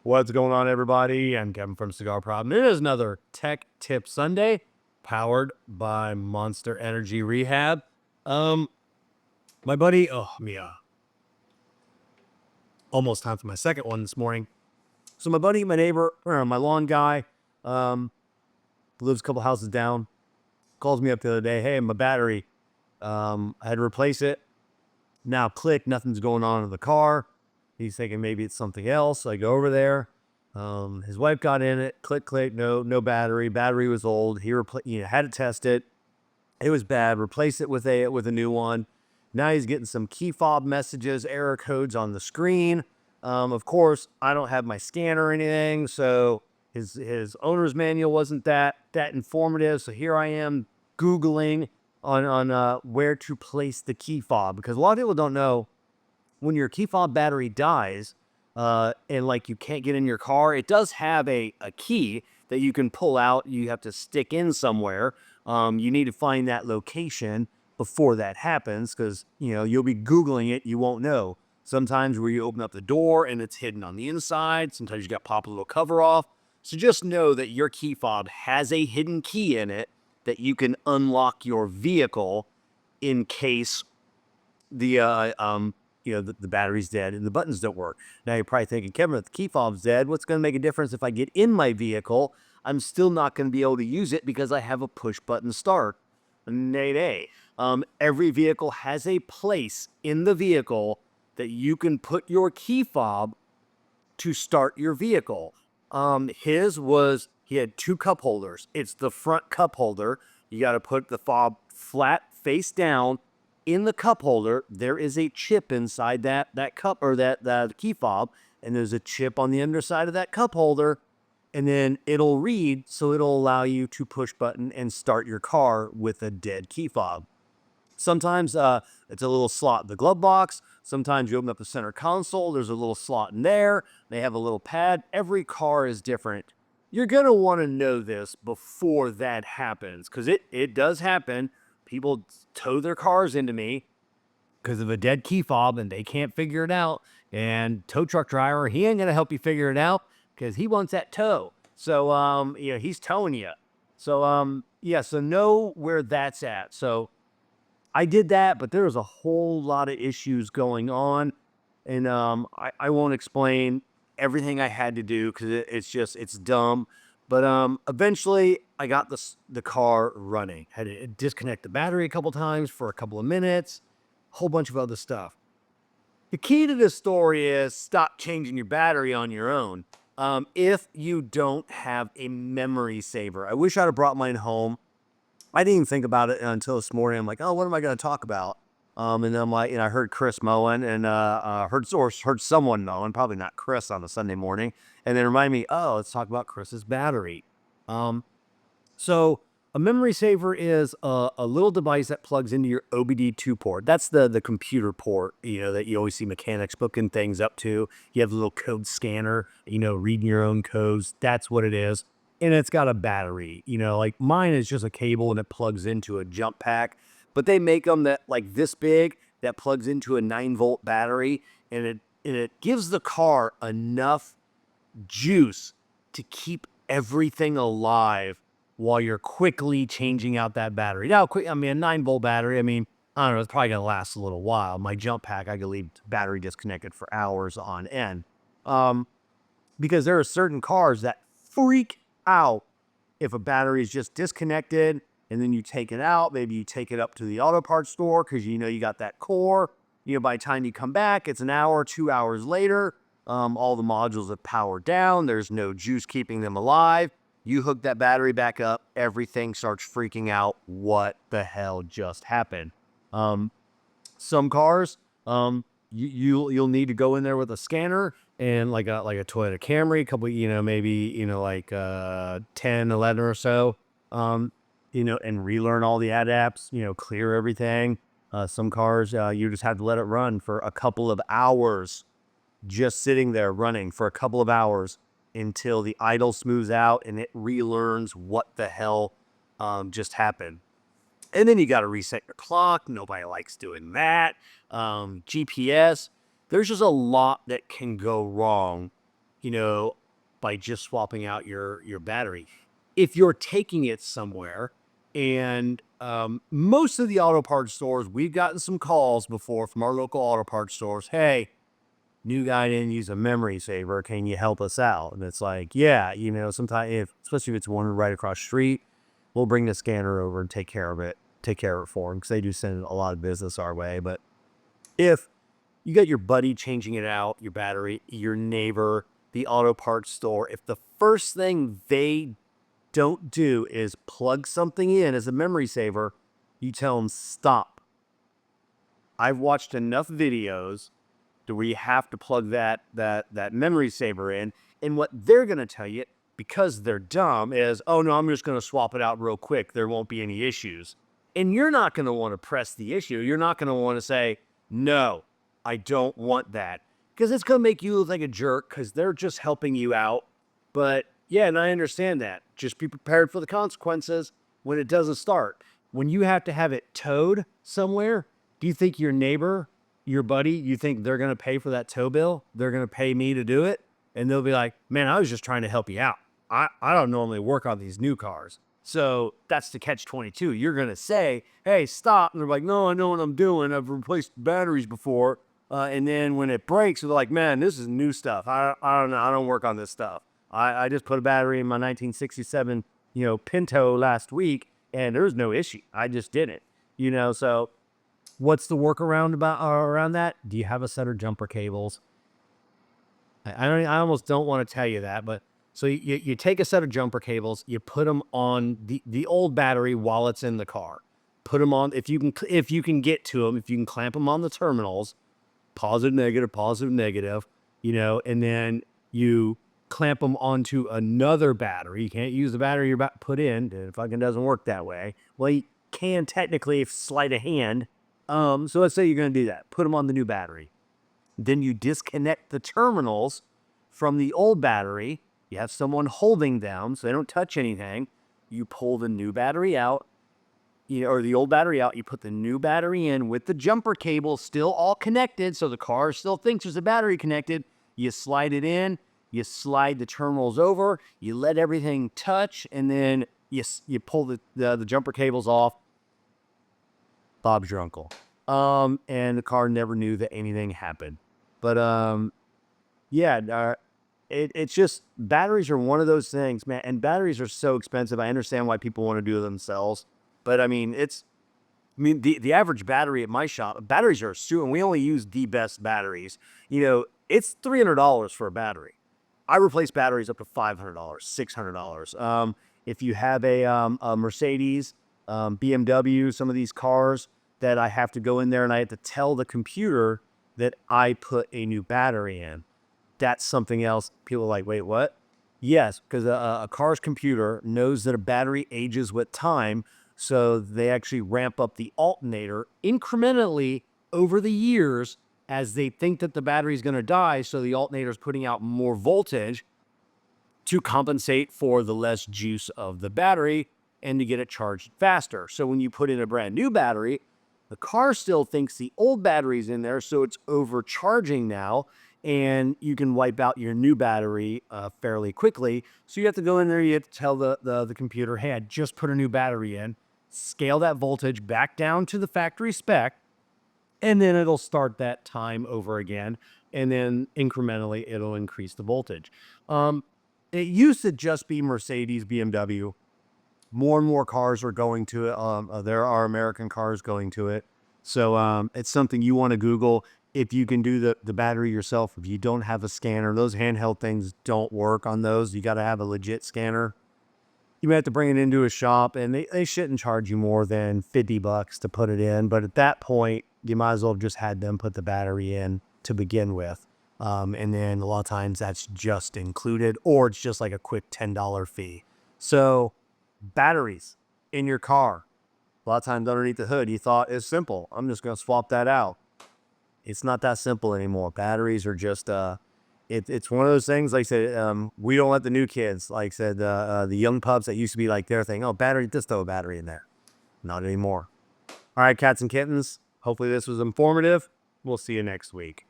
What's going on, everybody? I'm Kevin from Cigar Problem. It is another Tech Tip Sunday, powered by Monster Energy Rehab. My buddy, almost time for my second one this morning. So my buddy, my neighbor, my lawn guy, lives a couple houses down, calls me up the other day. Hey, my battery, I had to replace it. Now click, nothing's going on in the car. He's thinking maybe it's something else. So I go over there. His wife got in it. Click. No battery. Battery was old. He had to test it. It was bad. Replace it with a new one. Now he's getting some key fob messages, error codes on the screen. Of course, I don't have my scanner or anything, so his owner's manual wasn't that informative. So here I am Googling on where to place the key fob, because a lot of people don't know, when your key fob battery dies, and like you can't get in your car, it does have a key that you can pull out. You have to stick in somewhere. You need to find that location before that happens, because you'll be Googling it, you won't know. Sometimes where you open up the door and it's hidden on the inside. Sometimes you got to pop a little cover off. So just know that your key fob has a hidden key in it that you can unlock your vehicle in case the the battery's dead and the buttons don't work. Now you're probably thinking, Kevin, if the key fob's dead, what's going to make a difference if I get in my vehicle? I'm still not going to be able to use it because I have a push button start. Nay. Every vehicle has a place in the vehicle that you can put your key fob to start your vehicle. He had two cup holders. It's the front cup holder. You got to put the fob flat face down in the cup holder. There is a chip inside that cup, or that key fob, and there's a chip on the underside of that cup holder, and then it'll read, so it'll allow you to push button and start your car with a dead key fob. Sometimes it's a little slot in the glove box. Sometimes you open up the center console, there's a little slot in there. They have a little pad. Every car is different. You're going to want to know this before that happens, because it does happen. People tow their cars into me because of a dead key fob and they can't figure it out. And tow truck driver, he ain't going to help you figure it out because he wants that tow. So, he's towing you. So, so know where that's at. So I did that, but there was a whole lot of issues going on. And I won't explain everything I had to do because it's dumb. But eventually I got the car running. Had to disconnect the battery a couple times for a couple of minutes, a whole bunch of other stuff. The key to this story is stop changing your battery on your own. If you don't have a memory saver. I wish I'd have brought mine home. I didn't even think about it until this morning. I'm like, oh, what am I going to talk about? And then I'm like, I heard Chris mowing, and heard someone mowing, probably not Chris on a Sunday morning. And then remind me, oh, let's talk about Chris's battery. So a memory saver is a little device that plugs into your OBD2 port. That's the computer port, that you always see mechanics booking things up to. You have a little code scanner, reading your own codes. That's what it is. And it's got a battery, like mine is just a cable and it plugs into a jump pack, but they make them that like this big that plugs into a 9-volt battery, and it gives the car enough juice to keep everything alive while you're quickly changing out that battery. Now, a 9-volt battery, I don't know, it's probably going to last a little while. My jump pack, I could leave battery disconnected for hours on end. Because there are certain cars that freak out if a battery is just disconnected and then you take it out. Maybe you take it up to the auto parts store because you got that core. By the time you come back, it's an hour, 2 hours later. All the modules have powered down. There's no juice keeping them alive. You hook that battery back up, everything starts freaking out. What the hell just happened? Some cars, you'll need to go in there with a scanner, and like a Toyota Camry, a couple, maybe, like 10, 11 or so, and relearn all the adapts, clear everything. Some cars, you just have to let it run for a couple of hours, just sitting there running for a couple of hours until the idle smooths out and it relearns what the hell just happened. And then you got to reset your clock. Nobody likes doing that. GPS. There's just a lot that can go wrong by just swapping out your battery. If you're taking it somewhere, and most of the auto parts stores, we've gotten some calls before from our local auto parts stores. Hey, new guy didn't use a memory saver. Can you help us out? And it's like, yeah, sometimes, especially if it's one right across the street, we'll bring the scanner over and take care of it for them, because they do send a lot of business our way. But if you got your buddy changing it out, your battery, your neighbor, the auto parts store, if the first thing they don't do is plug something in as a memory saver, you tell them stop. I've watched enough videos to where you have to plug that memory saver in, and what they're going to tell you, because they're dumb, is, oh no, I'm just going to swap it out real quick, there won't be any issues. And you're not going to want to press the issue. You're not going to want to say, no, I don't want that, because it's going to make you look like a jerk, because they're just helping you out. But yeah, and I understand that. Just be prepared for the consequences when it doesn't start. When you have to have it towed somewhere, do you think your neighbor, your buddy, you think they're going to pay for that tow bill? They're going to pay me to do it? And they'll be like, man, I was just trying to help you out. I don't normally work on these new cars. So that's the catch-22. You're going to say, hey, stop. And they're like, no, I know what I'm doing. I've replaced batteries before. And then when it breaks, they're like, man, this is new stuff. I don't know. I don't work on this stuff. I just put a battery in my 1967, Pinto last week, and there was no issue. I just did it, so what's the workaround around that? Do you have a set of jumper cables? I almost don't want to tell you that, but so you take a set of jumper cables, you put them on the old battery while it's in the car. Put them on, if you can get to them, if you can clamp them on the terminals, positive, negative, and then you clamp them onto another battery. You can't use the battery you're about to put in. It fucking doesn't work that way. Well, you can technically sleight of hand. So let's say you're going to do that. Put them on the new battery. Then you disconnect the terminals from the old battery. You have someone holding them so they don't touch anything. You pull the new battery out, or the old battery out. You put the new battery in with the jumper cable still all connected, so the car still thinks there's a battery connected. You slide it in. You slide the terminals over. You let everything touch, and then you pull the jumper cables off. Bob's your uncle. And the car never knew that anything happened. But yeah, it's just, batteries are one of those things, man. And batteries are so expensive. I understand why people want to do it themselves. But I mean, the average battery at my shop, batteries are and we only use the best batteries. It's $300 for a battery. I replace batteries up to $500, $600. If you have a Mercedes, BMW, some of these cars that I have to go in there and I have to tell the computer that I put a new battery in, that's something else. People are like, wait, what? Yes, because a car's computer knows that a battery ages with time, so they actually ramp up the alternator incrementally over the years as they think that the battery is going to die, so the alternator is putting out more voltage to compensate for the less juice of the battery and to get it charged faster. So when you put in a brand new battery, the car still thinks the old battery's in there, so it's overcharging now, and you can wipe out your new battery fairly quickly. So you have to go in there, you have to tell the computer, hey, I just put a new battery in, scale that voltage back down to the factory spec, and then it'll start that time over again, and then incrementally it'll increase the voltage. It used to just be Mercedes, BMW. More and more cars are going to it. There are American cars going to it. So it's something you want to Google. If you can do the battery yourself, if you don't have a scanner, those handheld things don't work on those. You got to have a legit scanner. You may have to bring it into a shop, and they shouldn't charge you more than $50 to put it in. But at that point, you might as well have just had them put the battery in to begin with. And then a lot of times that's just included, or it's just like a quick $10 fee. So batteries in your car, a lot of times underneath the hood, you thought it's simple. I'm just going to swap that out. It's not that simple anymore. Batteries are just, it's one of those things, like I said, we don't let the new kids, like I said, the young pups that used to be like their thing, oh, battery, just throw a battery in there. Not anymore. All right, cats and kittens, hopefully this was informative. We'll see you next week.